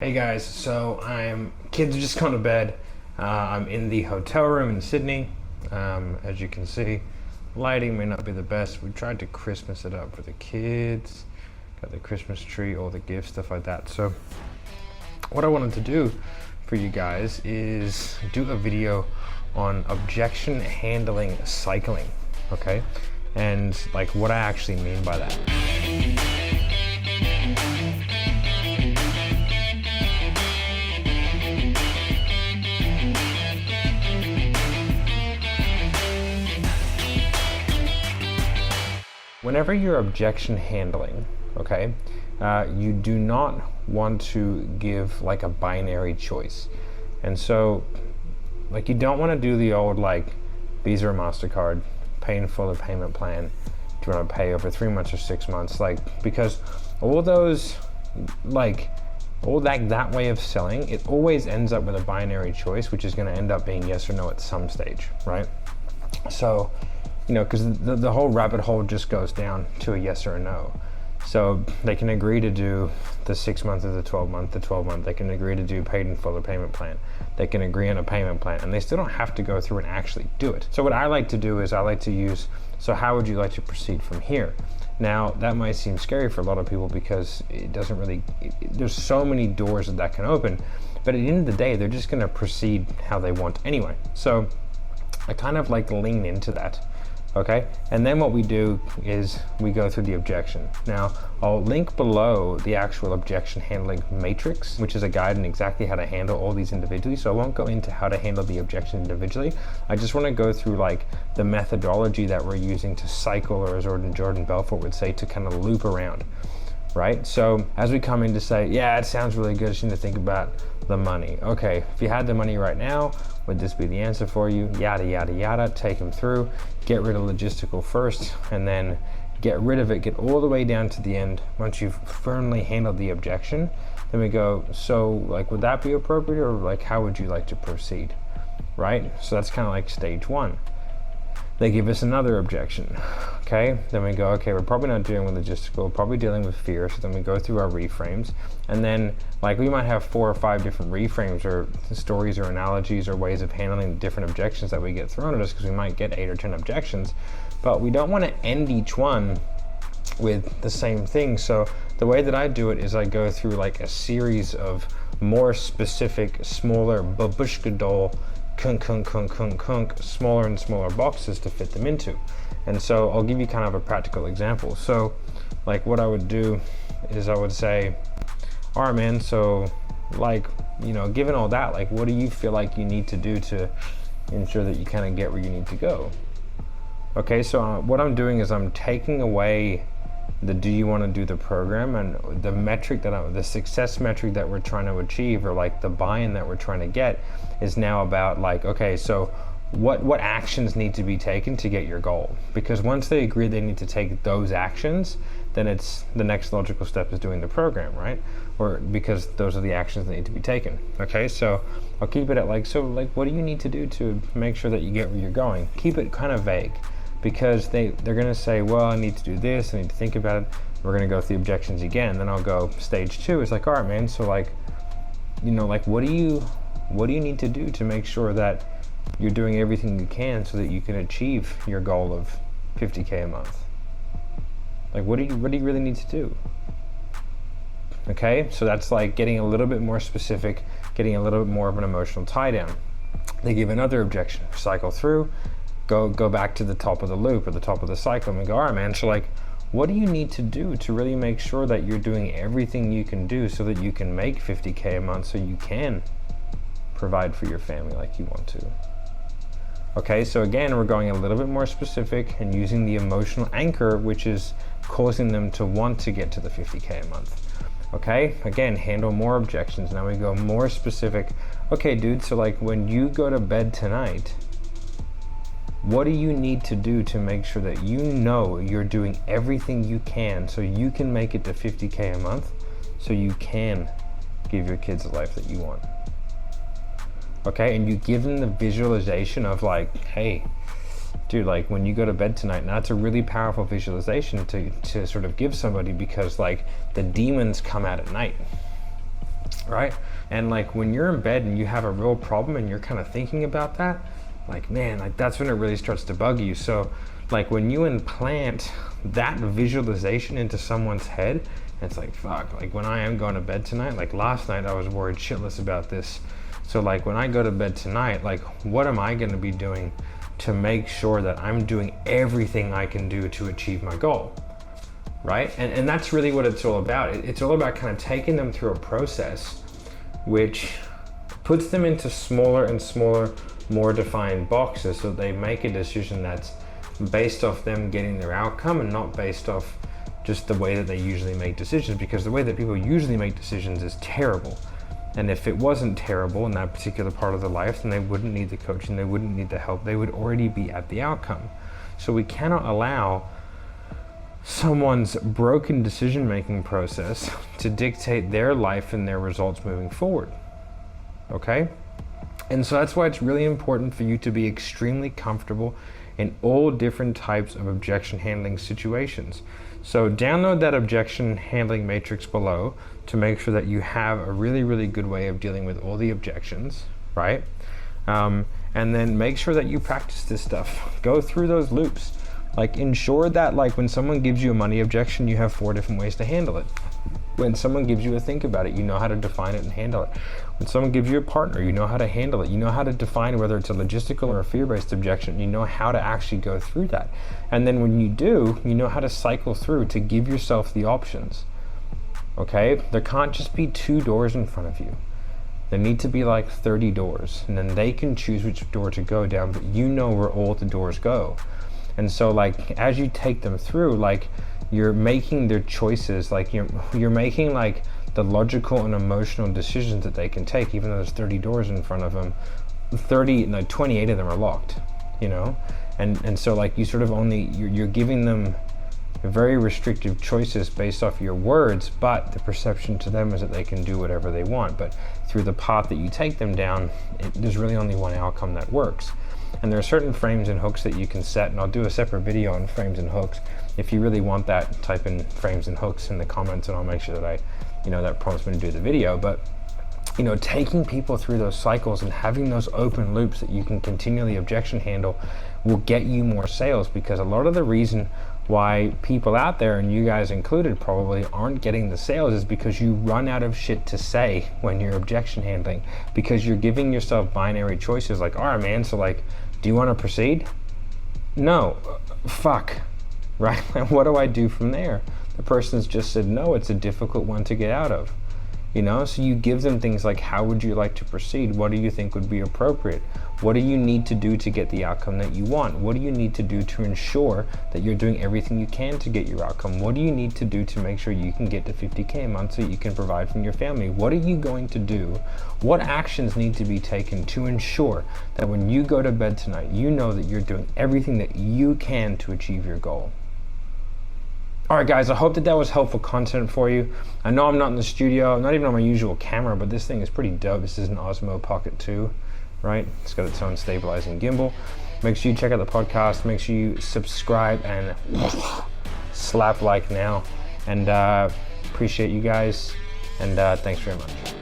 Hey guys, so kids are just gone to bed. I'm in the hotel room in Sydney. As you can see, lighting may not be the best. We tried to Christmas it up for the kids. Got the Christmas tree, all the gifts, stuff like that. So what I wanted to do for you guys is do a video on objection handling cycling, okay? And like what I actually mean by that. Whenever you're objection handling, okay, you do not want to give like a binary choice. And so, like, you don't want to do the old like Visa or MasterCard, pay in full or payment plan. Do you want to pay over 3 months or 6 months? Like, because all those, like, all that way of selling, it always ends up with a binary choice, which is going to end up being yes or no at some stage, right? So, you know, because the whole rabbit hole just goes down to a yes or a no. So they can agree to do the 6 month or the 12 month, they can agree to do paid in full or payment plan. They can agree on a payment plan, and they still don't have to go through and actually do it. So what I like to do is I like to use, so how would you like to proceed from here? Now that might seem scary for a lot of people because it doesn't really, there's so many doors that can open, but at the end of the day, they're just gonna proceed how they want anyway. So I kind of like lean into that. Okay, and then what we do is we go through the objection. Now, I'll link below the actual objection handling matrix, which is a guide on exactly how to handle all these individually. So I won't go into how to handle the objection individually. I just want to go through like the methodology that we're using to cycle, or as Jordan Belfort would say, to kind of loop around, right? So as we come in to say, yeah, it sounds really good, just need to think about the money. Okay, if you had the money right now, would this be the answer for you? Yada, yada, yada, take them through, get rid of logistical first, and then get rid of it, get all the way down to the end. Once you've firmly handled the objection, then we go, so like, would that be appropriate, or like, how would you like to proceed, right? So that's kind of like stage one. They give us another objection, okay? Then we go, okay, we're probably not dealing with logistical, we're probably dealing with fear. So then we go through our reframes, and then like we might have 4 or 5 different reframes or stories or analogies or ways of handling the different objections that we get thrown at us, because we might get 8 or 10 objections, but we don't want to end each one with the same thing. So the way that I do it is I go through like a series of more specific, smaller babushka-doll smaller and smaller boxes to fit them into. And so I'll give you kind of a practical example. So like what I would do is I would say, all right, man, so like, you know, given all that, like, what do you feel like you need to do to ensure that you kind of get where you need to go? Okay, so what I'm doing is I'm taking away the do you want to do the program, and the metric that the success metric that we're trying to achieve, or like the buy-in that we're trying to get, is now about like, okay, so what actions need to be taken to get your goal? Because once they agree they need to take those actions, then it's the next logical step is doing the program, right? Or because those are the actions that need to be taken. Okay, so I'll keep it at like, so like, what do you need to do to make sure that you get where you're going? Keep it kind of vague, because they're gonna say, well, I need to do this, I need to think about it. We're gonna go through the objections again. Then I'll go stage 2. It's like, all right, man, so like, you know, like, what do you need to do to make sure that you're doing everything you can so that you can achieve your goal of 50K a month? Like, what do you really need to do? Okay, so that's like getting a little bit more specific, getting a little bit more of an emotional tie down. They give another objection, cycle through, go back to the top of the loop or the top of the cycle, and we go, all right, man, so like, what do you need to do to really make sure that you're doing everything you can do so that you can make 50K a month, so you can provide for your family like you want to? Okay, so again, we're going a little bit more specific and using the emotional anchor, which is causing them to want to get to the 50K a month. Okay, again, handle more objections. Now we go more specific. Okay, dude, so like, when you go to bed tonight, what do you need to do to make sure that you know you're doing everything you can so you can make it to 50K a month, so you can give your kids the life that you want? Okay, and you give them the visualization of like, hey, dude, like, when you go to bed tonight, now it's a really powerful visualization to sort of give somebody, because like the demons come out at night. right? And like when you're in bed and you have a real problem and you're kind of thinking about that, like, man, like that's when it really starts to bug you. So like when you implant that visualization into someone's head, it's like, fuck, like when I am going to bed tonight, like last night I was worried shitless about this. So like when I go to bed tonight, like what am I going to be doing to make sure that I'm doing everything I can do to achieve my goal, right? And that's really what it's all about. It's all about kind of taking them through a process which puts them into smaller and smaller, more defined boxes, so they make a decision that's based off them getting their outcome and not based off just the way that they usually make decisions, because the way that people usually make decisions is terrible. And if it wasn't terrible in that particular part of their life, then they wouldn't need the coaching, they wouldn't need the help, they would already be at the outcome. So we cannot allow someone's broken decision-making process to dictate their life and their results moving forward, okay? And so that's why it's really important for you to be extremely comfortable in all different types of objection handling situations. So download that objection handling matrix below to make sure that you have a really, really good way of dealing with all the objections, right? And then make sure that you practice this stuff. Go through those loops. Like ensure that like when someone gives you a money objection, you have 4 different ways to handle it. When someone gives you a think about it, you know how to define it and handle it. When someone gives you a partner, you know how to handle it. You know how to define whether it's a logistical or a fear-based objection. You know how to actually go through that. And then when you do, you know how to cycle through to give yourself the options, okay? There can't just be 2 doors in front of you. There need to be like 30 doors, and then they can choose which door to go down, but you know where all the doors go. And so like, as you take them through, like you're making their choices, like you're making like the logical and emotional decisions that they can take, even though there's 30 doors in front of them, 28 of them are locked, you know? And so like you sort of you're giving them very restrictive choices based off your words, but the perception to them is that they can do whatever they want. But through the path that you take them down, there's really only one outcome that works. And there are certain frames and hooks that you can set, and I'll do a separate video on frames and hooks. If you really want that, type in frames and hooks in the comments and I'll make sure that that prompts me to do the video. But taking people through those cycles and having those open loops that you can continually objection handle will get you more sales, because a lot of the reason why people out there, and you guys included probably, aren't getting the sales is because you run out of shit to say when you're objection handling, because you're giving yourself binary choices like, all right, man, so like, do you want to proceed? No. Fuck. Right? What do I do from there? The person's just said no. It's a difficult one to get out of. So you give them things like, how would you like to proceed? What do you think would be appropriate? What do you need to do to get the outcome that you want? What do you need to do to ensure that you're doing everything you can to get your outcome? What do you need to do to make sure you can get to 50K a month so you can provide from your family? What are you going to do? What actions need to be taken to ensure that when you go to bed tonight, you know that you're doing everything that you can to achieve your goal? All right, guys, I hope that was helpful content for you. I know I'm not in the studio, I'm not even on my usual camera, but this thing is pretty dope. This is an Osmo Pocket 2, right? It's got its own stabilizing gimbal. Make sure you check out the podcast. Make sure you subscribe and slap like now. And appreciate you guys, and thanks very much.